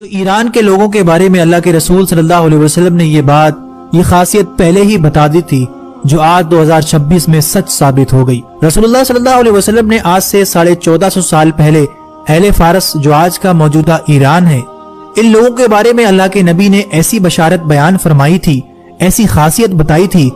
تو ایران کے لوگوں کے بارے میں اللہ کے رسول صلی اللہ علیہ وسلم نے یہ خاصیت پہلے ہی بتا دی تھی جو آج 2026 میں سچ ثابت ہو گئی۔ رسول اللہ صلی اللہ علیہ وسلم نے آج سے 1450 سال پہلے اہل فارس جو آج کا موجودہ ایران ہے، ان لوگوں کے بارے میں اللہ کے نبی نے ایسی بشارت بیان فرمائی تھی، ایسی خاصیت بتائی تھی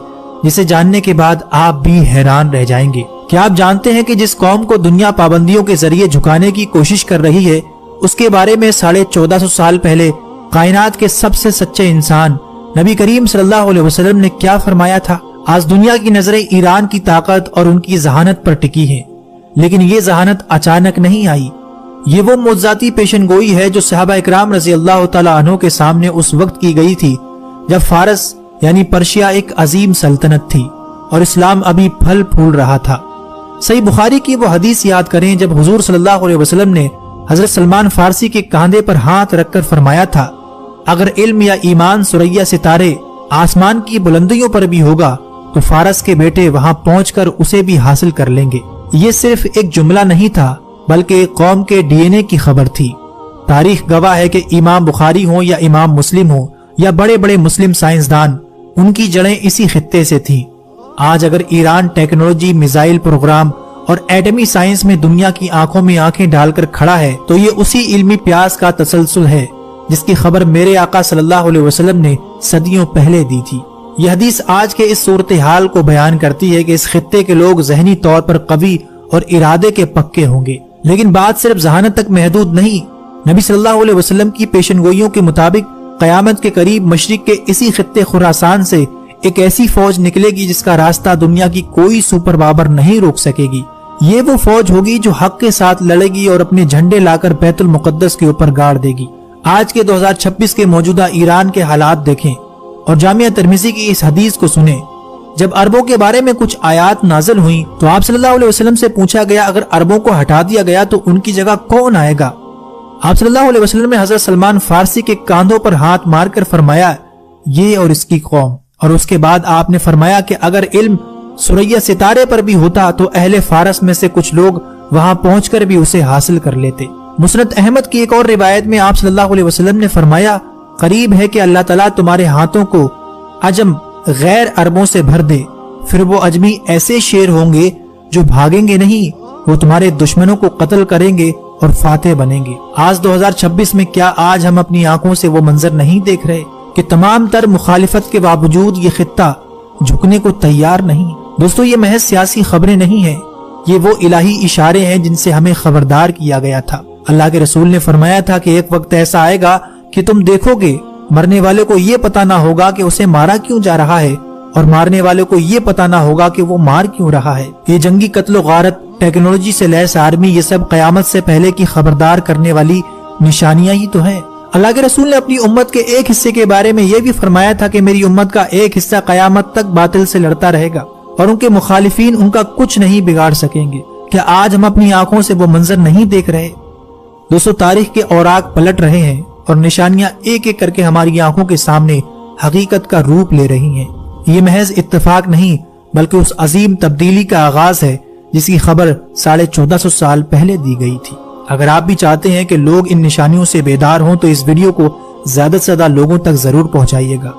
جسے جاننے کے بعد آپ بھی حیران رہ جائیں گے۔ کیا آپ جانتے ہیں کہ جس قوم کو دنیا پابندیوں کے ذریعے جھکانے کی کوشش کر رہی ہے، اس کے بارے میں 1450 سال پہلے کائنات کے سب سے سچے انسان نبی کریم صلی اللہ علیہ وسلم نے کیا فرمایا تھا؟ آج دنیا کی نظریں ایران کی طاقت اور ان کی ذہانت پر ٹکی ہیں، لیکن یہ ذہانت اچانک نہیں آئی۔ یہ وہ معجزاتی پیشن گوئی ہے جو صحابہ اکرام رضی اللہ تعالیٰ عنہ کے سامنے اس وقت کی گئی تھی جب فارس یعنی پرشیا ایک عظیم سلطنت تھی اور اسلام ابھی پھل پھول رہا تھا۔ صحیح بخاری کی وہ حدیث یاد کریں جب حضور صلی اللہ علیہ وسلم نے حضرت سلمان فارسی کے کاندھے پر ہاتھ رکھ کر فرمایا تھا، اگر علم یا ایمان ثریا ستارے آسمان کی بلندیوں پر بھی ہوگا تو فارس کے بیٹے وہاں پہنچ کر اسے بھی حاصل کر لیں گے۔ یہ صرف ایک جملہ نہیں تھا بلکہ قوم کے ڈی این اے کی خبر تھی۔ تاریخ گواہ ہے کہ امام بخاری ہوں یا امام مسلم ہوں یا بڑے بڑے مسلم سائنسدان، ان کی جڑیں اسی خطے سے تھیں۔ آج اگر ایران ٹیکنالوجی، میزائل پروگرام اور ایٹمی سائنس میں دنیا کی آنکھوں میں آنکھیں ڈال کر کھڑا ہے تو یہ اسی علمی پیاس کا تسلسل ہے جس کی خبر میرے آقا صلی اللہ علیہ وسلم نے صدیوں پہلے دی تھی۔ یہ حدیث آج کے اس صورتحال کو بیان کرتی ہے کہ اس خطے کے لوگ ذہنی طور پر قوی اور ارادے کے پکے ہوں گے، لیکن بات صرف ذہانت تک محدود نہیں۔ نبی صلی اللہ علیہ وسلم کی پیشن گوئیوں کے مطابق قیامت کے قریب مشرق کے اسی خطے خراسان سے ایک ایسی فوج نکلے گی جس کا راستہ دنیا کی کوئی سپر پاور نہیں روک سکے گی۔ یہ وہ فوج ہوگی جو حق کے ساتھ لڑے گی اور اپنے جھنڈے لا کر بیت المقدس کے اوپر گاڑ دے گی۔ آج کے 2026 کے موجودہ ایران کے حالات دیکھیں اور جامعہ ترمذی کی اس حدیث کو سنیں۔ جب عربوں کے بارے میں کچھ آیات نازل ہوئیں تو آپ صلی اللہ علیہ وسلم سے پوچھا گیا اگر عربوں کو ہٹا دیا گیا تو ان کی جگہ کون آئے گا؟ آپ صلی اللہ علیہ وسلم نے حضرت سلمان فارسی کے کاندھوں پر ہاتھ مار کر فرمایا، یہ اور اس کی قوم۔ اور اس کے بعد آپ نے فرمایا کہ اگر علم ثریا ستارے پر بھی ہوتا تو اہل فارس میں سے کچھ لوگ وہاں پہنچ کر بھی اسے حاصل کر لیتے۔ مسند احمد کی ایک اور روایت میں آپ صلی اللہ علیہ وسلم نے فرمایا، قریب ہے کہ اللہ تعالیٰ تمہارے ہاتھوں کو عجم غیر عربوں سے بھر دے، پھر وہ عجمی ایسے شیر ہوں گے جو بھاگیں گے نہیں، وہ تمہارے دشمنوں کو قتل کریں گے اور فاتح بنیں گے۔ آج 2026 میں کیا آج ہم اپنی آنکھوں سے وہ منظر نہیں دیکھ رہے کہ تمام تر مخالفت کے باوجود یہ خطہ جھکنے کو تیار نہیں؟ دوستو، یہ محض سیاسی خبریں نہیں ہیں، یہ وہ الہی اشارے ہیں جن سے ہمیں خبردار کیا گیا تھا۔ اللہ کے رسول نے فرمایا تھا کہ ایک وقت ایسا آئے گا کہ تم دیکھو گے مرنے والے کو یہ پتا نہ ہوگا کہ اسے مارا کیوں جا رہا ہے اور مارنے والے کو یہ پتا نہ ہوگا کہ وہ مار کیوں رہا ہے۔ یہ جنگی قتل و غارت، ٹیکنالوجی سے لیس آرمی، یہ سب قیامت سے پہلے کی خبردار کرنے والی نشانیاں ہی تو ہیں۔ اللہ کے رسول نے اپنی امت کے ایک حصے کے بارے میں یہ بھی فرمایا تھا کہ میری امت کا ایک حصہ قیامت تک باطل سے لڑتا رہے گا اور ان کے مخالفین ان کا کچھ نہیں بگاڑ سکیں گے۔ کیا آج ہم اپنی آنکھوں سے وہ منظر نہیں دیکھ رہے؟ دوستو، تاریخ کے اوراق پلٹ رہے ہیں اور نشانیاں ایک ایک کر کے ہماری آنکھوں کے سامنے حقیقت کا روپ لے رہی ہیں۔ یہ محض اتفاق نہیں بلکہ اس عظیم تبدیلی کا آغاز ہے جس کی خبر 1450 سال پہلے دی گئی تھی۔ اگر آپ بھی چاہتے ہیں کہ لوگ ان نشانیوں سے بیدار ہوں تو اس ویڈیو کو زیادہ سے زیادہ لوگوں تک ضرور پہنچائیے گا۔